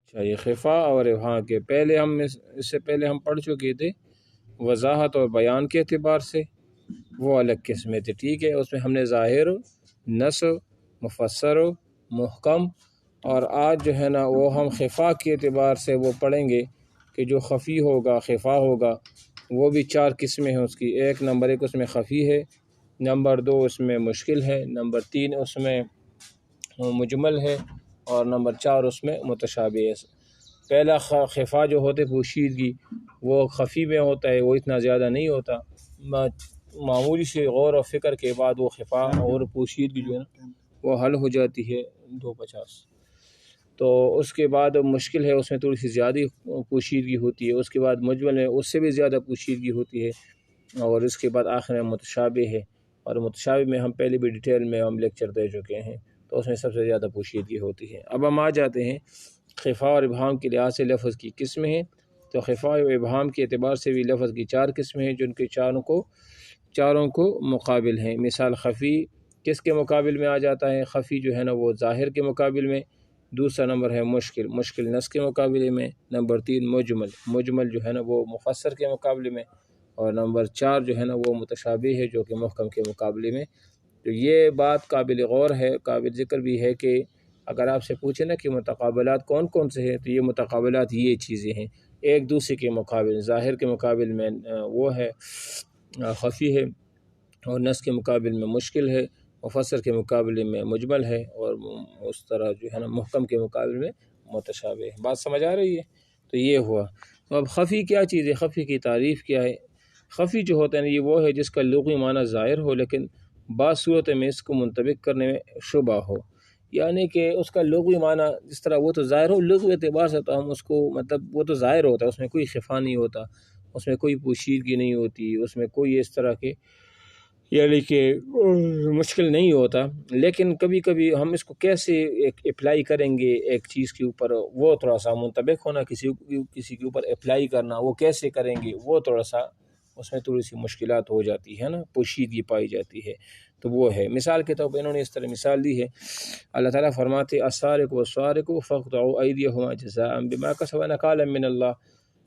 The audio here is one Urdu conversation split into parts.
اچھا، یہ خفا اور ابہام کے پہلے اس سے پہلے ہم پڑھ چکے تھے وضاحت اور بیان کے اعتبار سے وہ الگ قسمیں تھے، ٹھیک ہے۔ اس میں ہم نے ظاہر، نص، مفسر، محکم، اور آج جو ہے نا وہ ہم خفا کے اعتبار سے وہ پڑھیں گے کہ جو خفی ہوگا، خفا ہوگا، وہ بھی 4 قسمیں ہیں اس کی۔ نمبر 1 اس میں خفی ہے، نمبر 2 اس میں مشکل ہے، نمبر 3 اس میں مجمل ہے، اور نمبر 4 اس میں متشابہ ہے۔ پہلا خفا جو ہوتے پوشیدگی، وہ خفی میں ہوتا ہے، وہ اتنا زیادہ نہیں ہوتا، معمولی سے غور و فکر کے بعد وہ خفا اور پوشیدگی جو ہے نا وہ حل ہو جاتی ہے 250۔ تو اس کے بعد مشکل ہے، اس میں تھوڑی سی زیادہ پوشیدگی ہوتی ہے، اس کے بعد مجمل ہے، اس سے بھی زیادہ پوشیدگی ہوتی ہے، اور اس کے بعد آخر میں متشابہ ہے، اور متشابہ میں ہم پہلے بھی ڈیٹیل میں ہم لیکچر دے چکے ہیں، تو اس میں سب سے زیادہ پوشیدگی ہوتی ہے۔ اب ہم آ جاتے ہیں خفا اور ابہام کے لحاظ سے لفظ کی قسمیں ہیں۔ تو خفا و ابہام کے اعتبار سے بھی لفظ کی 4 قسمیں ہیں، جن کے چاروں کو مقابل ہیں۔ مثال خفی کس کے مقابل میں آ جاتا ہے؟ خفی جو ہے نا وہ ظاہر کے مقابل میں، دوسرا نمبر ہے مشکل نص کے مقابلے میں، نمبر 3 مجمل جو ہے نا وہ مفسر کے مقابلے میں، اور نمبر 4 جو ہے نا وہ متشابہ ہے جو کہ محکم کے مقابلے میں۔ تو یہ بات قابل غور ہے، قابل ذکر بھی ہے کہ اگر آپ سے پوچھیں نا کہ متقابلات کون کون سے ہیں، تو یہ متقابلات یہ چیزیں ہیں، ایک دوسرے کے مقابل، ظاہر کے مقابل میں وہ ہے خفی ہے، اور نص کے مقابل میں مشکل ہے، مفسر کے مقابلے میں مجمل ہے، اور اس طرح جو ہے نا محکم کے مقابلے میں متشابہ ہے۔ بات سمجھ آ رہی ہے؟ تو یہ ہوا۔ تو اب خفی کیا چیز ہے؟ خفی کی تعریف کیا ہے؟ خفی جو ہوتا ہے نا یہ وہ ہے جس کا لغوی معنی ظاہر ہو لیکن بعض صورت میں اس کو منطبق کرنے میں شبہ ہو، یعنی کہ اس کا لغوی معنی جس طرح وہ تو ظاہر ہو، لغوی اعتبار سے تو ہم اس کو مطلب وہ تو ظاہر ہوتا ہے، اس میں کوئی خفا نہیں ہوتا، اس میں کوئی پوشیدگی نہیں ہوتی، اس میں کوئی اس طرح کے یعنی کہ مشکل نہیں ہوتا، لیکن کبھی کبھی ہم اس کو کیسے اپلائی کریں گے ایک چیز کے اوپر، وہ تھوڑا سا منطبق ہونا، کسی کے اوپر اپلائی کرنا، وہ کیسے کریں گے، وہ تھوڑا سا اس میں تھوڑی سی مشکلات ہو جاتی ہے نا، پوشیدگی پائی جاتی ہے، تو وہ ہے۔ مثال کے طور پر انہوں نے اس طرح مثال دی ہے، اللہ تعالیٰ فرماتے السارق والسارق فاقطعوا ایدیہما جزاء بما کسبا نکالا من اللہ،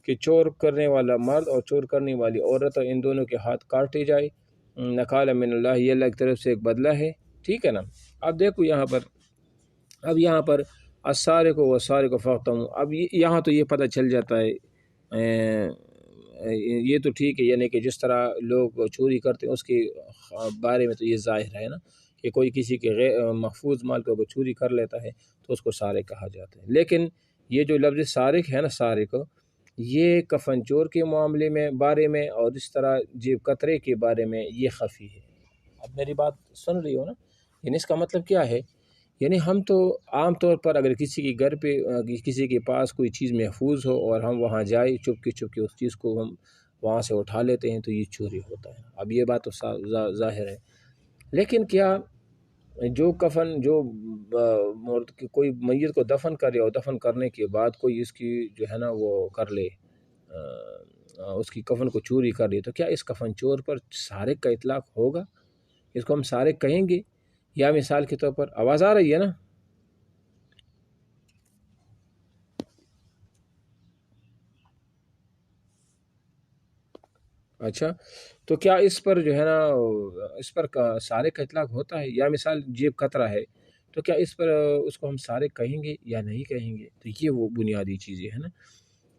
کہ چور کرنے والا مرد اور چور کرنے والی عورت، ان دونوں کے ہاتھ کاٹے جائے، نکالا من اللہ، یہ اللہ کی طرف سے ایک بدلہ ہے، ٹھیک ہے نا۔ اب دیکھو یہاں پر السارق والسارق فاقطعوا، اب یہاں تو یہ پتہ چل جاتا ہے، یہ تو ٹھیک ہے، یعنی کہ جس طرح لوگ چوری کرتے ہیں اس کے بارے میں تو یہ ظاہر ہے نا کہ کوئی کسی کے غیر محفوظ مال کو چوری کر لیتا ہے تو اس کو سارق کہا جاتا ہے، لیکن یہ جو لفظ سارق ہے نا، سارق، یہ کفن چور کے معاملے میں بارے میں اور اس طرح جیب کترے کے بارے میں یہ خفی ہے۔ اب میری بات سن رہی ہو نا؟ یعنی اس کا مطلب کیا ہے؟ یعنی ہم تو عام طور پر اگر کسی کے گھر پہ کسی کے پاس کوئی چیز محفوظ ہو اور ہم وہاں جائیں چپ کے اس چیز کو ہم وہاں سے اٹھا لیتے ہیں تو یہ چوری ہوتا ہے۔ اب یہ بات تو ظاہر ہے، لیکن کیا جو کفن جو کوئی میت کو دفن کرے اور دفن کرنے کے بعد کوئی اس کی جو ہے نا وہ کر لے، اس کی کفن کو چوری کر لے، تو کیا اس کفن چور پر سارق کا اطلاق ہوگا؟ اس کو ہم سارق کہیں گے؟ یا مثال کے طور پر آواز آ رہی ہے نا؟ اچھا، تو کیا اس پر جو ہے نا اس پر سارق کا اطلاق ہوتا ہے؟ یا مثال جیب کترا ہے تو کیا اس پر اس کو ہم سارق کہیں گے یا نہیں کہیں گے؟ تو یہ وہ بنیادی چیزیں ہیں نا۔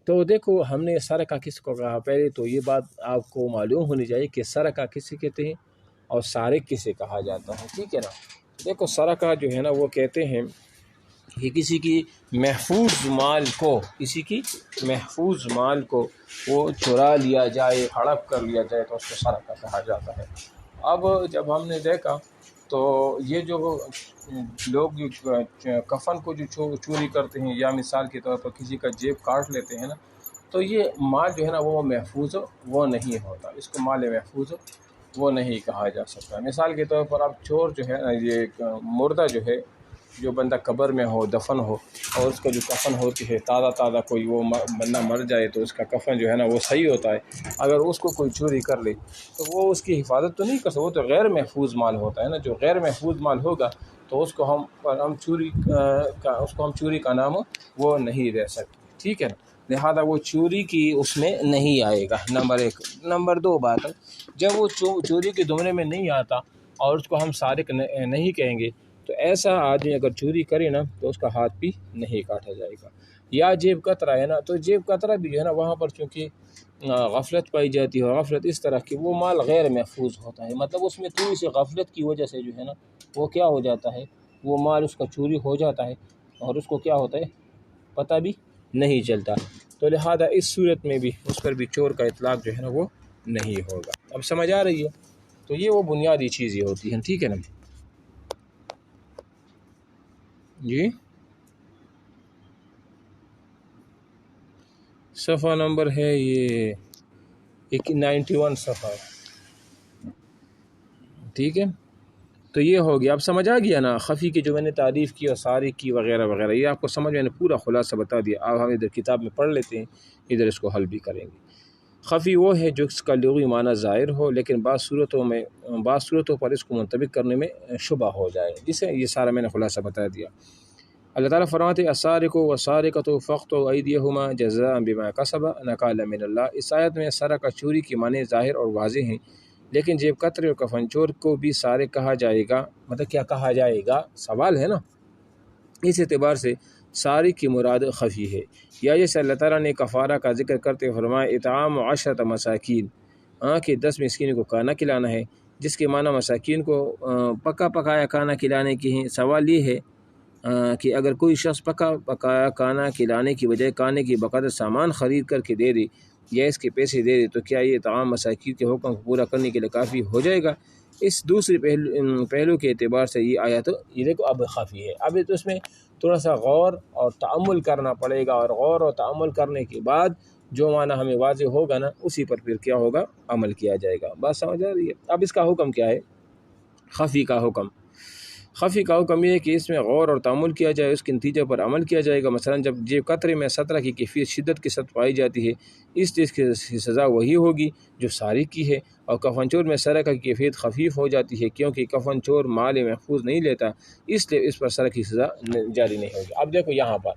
تو دیکھو ہم نے سرقہ کس کو کہا، پہلے تو یہ بات آپ کو معلوم ہونی چاہیے کہ سرقہ کسے کہتے ہیں اور سارق کسے کہا جاتا ہے، ٹھیک ہے نا۔ دیکھو سرقہ جو ہے نا وہ کہتے ہیں کہ کسی کی محفوظ مال کو وہ چرا لیا جائے، ہڑپ کر لیا جائے تو اس کو سرقہ کہا جاتا ہے۔ اب جب ہم نے دیکھا تو یہ جو لوگ کفن کو جو چوری کرتے ہیں یا مثال کے طور پر کسی کا جیب کاٹ لیتے ہیں نا، تو یہ مال جو ہے نا وہ محفوظ وہ نہیں ہوتا، اس کو مال محفوظ وہ نہیں کہا جا سکتا۔ مثال کے طور پر اب چور جو ہے یہ مردہ جو ہے، جو بندہ قبر میں ہو، دفن ہو، اور اس کا جو کفن ہوتی ہے تازہ کوئی وہ بندہ مر جائے تو اس کا کفن جو ہے نا وہ صحیح ہوتا ہے، اگر اس کو کوئی چوری کر لے تو وہ اس کی حفاظت تو نہیں کر سکتا، وہ تو غیر محفوظ مال ہوتا ہے نا۔ جو غیر محفوظ مال ہوگا تو اس کو ہم چوری کا نام وہ نہیں دے سکتے، ٹھیک ہے نا، لہذا وہ چوری کی اس میں نہیں آئے گا، نمبر 1۔ نمبر 2 بات، جب وہ چوری کے زمرے میں نہیں آتا اور اس کو ہم سارق نہیں کہیں گے، تو ایسا آدمی اگر چوری کرے نا تو اس کا ہاتھ بھی نہیں کاٹا جائے گا۔ یا جیب کترا ہے نا، تو جیب کترا بھی جو ہے نا وہاں پر چونکہ غفلت پائی جاتی ہے، غفلت اس طرح کی، وہ مال غیر محفوظ ہوتا ہے، مطلب اس میں تھوڑی سی غفلت کی وجہ سے جو ہے نا وہ کیا ہو جاتا ہے، وہ مال اس کا چوری ہو جاتا ہے اور اس کو کیا ہوتا ہے پتہ بھی نہیں چلتا، تو لہذا اس صورت میں بھی اس پر بھی چور کا اطلاق جو ہے نا وہ نہیں ہوگا۔ اب سمجھ آ رہی ہے؟ تو یہ وہ بنیادی چیزیں ہوتی ہیں، ٹھیک ہے نا جی۔ صفحہ نمبر ہے یہ 91 صفحہ، ٹھیک ہے۔ تو یہ ہو گیا، اب سمجھ آ گیا نا خفی کی جو میں نے تعریف کی اور سارق کی وغیرہ وغیرہ، یہ آپ کو سمجھ میں نے پورا خلاصہ بتا دیا۔ اب ہم ادھر کتاب میں پڑھ لیتے ہیں، ادھر اس کو حل بھی کریں گے۔ خفی وہ ہے جو اس کا لغوی معنی ظاہر ہو لیکن بعض صورتوں پر اس کو منطبق کرنے میں شبہ ہو جائے، جسے یہ سارا میں نے خلاصہ بتا دیا۔ اللہ تعالیٰ فرماتے السارق والسارقۃ فاقطعوا ایدیہما جزاء بما کسبا نکالا من اللہ۔ اس آیت میں سرقہ چوری کی معنی ظاہر اور واضح ہیں، لیکن جیب کترے اور کفن چور کو بھی سارق کہا جائے گا، مطلب کیا کہا جائے گا، سوال ہے نا۔ اس اعتبار سے سارق کی مراد خفی ہے، یا جیسے اللہ تعالیٰ نے کفارہ کا ذکر کرتے فرمایا اطعام 10 مساکین، کہ 10 مسکینوں کو کھانا کھلانا ہے، جس کے معنی مساکین کو پکا پکایا کھانا کھلانے کی ہیں۔ سوال یہ ہے کہ اگر کوئی شخص پکا پکایا کھانا کھلانے کی بجائے کھانے کی بقدر سامان خرید کر کے دے دے یا اس کے پیسے دے دے، تو کیا یہ طعام مساکین کے حکم کو پورا کرنے کے لیے کافی ہو جائے گا؟ اس دوسرے پہلو کے اعتبار سے یہ آیت یہ دیکھو اب خفی ہے، اب تو اس میں تھوڑا سا غور اور تأمل کرنا پڑے گا، اور غور اور تأمل کرنے کے بعد جو معنی ہمیں واضح ہوگا نا اسی پر پھر کیا ہوگا، عمل کیا جائے گا۔ بات سمجھ آ رہی ہے؟ اب اس کا حکم کیا ہے؟ خفی کا حکم یہ ہے کہ اس میں غور اور تأمل کیا جائے، اس کے نتیجے پر عمل کیا جائے گا۔ مثلا جب جیب کترے میں سطرہ کی کیفیت شدت کے ساتھ پائی جاتی ہے، اس چیز کی سزا وہی ہوگی جو سارق کی ہے، اور کفن چور میں سرقہ کی کیفیت خفیف ہو جاتی ہے کیونکہ کفن چور مال محفوظ نہیں لیتا، اس لیے اس پر سرقہ کی سزا جاری نہیں ہوگی۔ اب دیکھو یہاں پر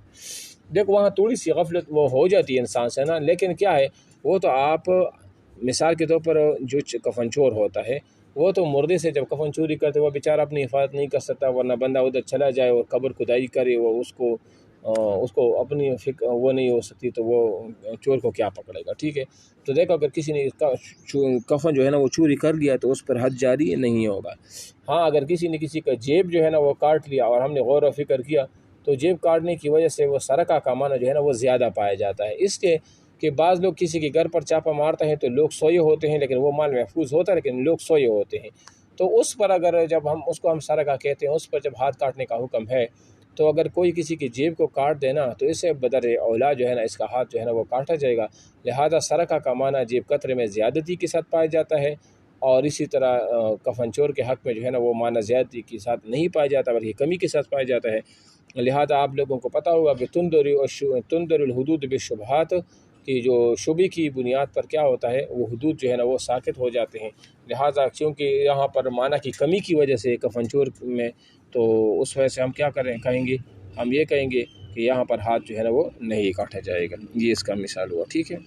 دیکھو وہاں تھوڑی سی غفلت وہ ہو جاتی ہے انسان سے نا، لیکن کیا ہے وہ تو آپ مثال کے طور پر جو کفن چور ہوتا ہے وہ تو مردے سے جب کفن چوری کرتے وہ بیچارہ اپنی حفاظت نہیں کر سکتا، ورنہ بندہ ادھر چلا جائے اور قبر کھدائی کرے، وہ اس کو اپنی فکر وہ نہیں ہو سکتی، تو وہ چور کو کیا پکڑے گا، ٹھیک ہے۔ تو دیکھو اگر کسی نے کفن جو ہے نا وہ چوری کر لیا تو اس پر حد جاری نہیں ہوگا۔ ہاں اگر کسی نے کسی کا جیب جو ہے نا وہ کاٹ لیا اور ہم نے غور و فکر کیا تو جیب کاٹنے کی وجہ سے وہ سرقہ کا معنی جو ہے نا وہ زیادہ پایا جاتا ہے، اس کے کہ بعض لوگ کسی کے گھر پر چھاپہ مارتے ہیں تو لوگ سوئے ہوتے ہیں لیکن وہ مال محفوظ ہوتا ہے لیکن لوگ سوئے ہوتے ہیں، تو اس پر اگر جب ہم اس کو ہم سرقہ کہتے ہیں، اس پر جب ہاتھ کاٹنے کا حکم ہے تو اگر کوئی کسی کی جیب کو کاٹ دینا تو اس سے بدر اولا جو ہے نا اس کا ہاتھ جو ہے نا وہ کاٹا جائے گا۔ لہذا سرقہ کا معنی جیب کترے میں زیادتی کے ساتھ پایا جاتا ہے، اور اسی طرح کفن چور کے حق میں جو ہے نا وہ معنی زیادتی کے ساتھ نہیں پایا جاتا بلکہ کمی کے ساتھ پایا جاتا ہے۔ لہذا آپ لوگوں کو پتہ ہوگا کہ تندر الحدود بالشبہات، کہ جو شبہ کی بنیاد پر کیا ہوتا ہے وہ حدود جو ہے نا وہ ساقط ہو جاتے ہیں۔ لہٰذا چونکہ یہاں پر معنی کی کمی کی وجہ سے کفن چور میں، تو اس وجہ سے ہم کیا کہیں گے، ہم یہ کہیں گے کہ یہاں پر ہاتھ جو ہے نا وہ نہیں کاٹا جائے گا، یہ اس کا مثال ہوا، ٹھیک ہے۔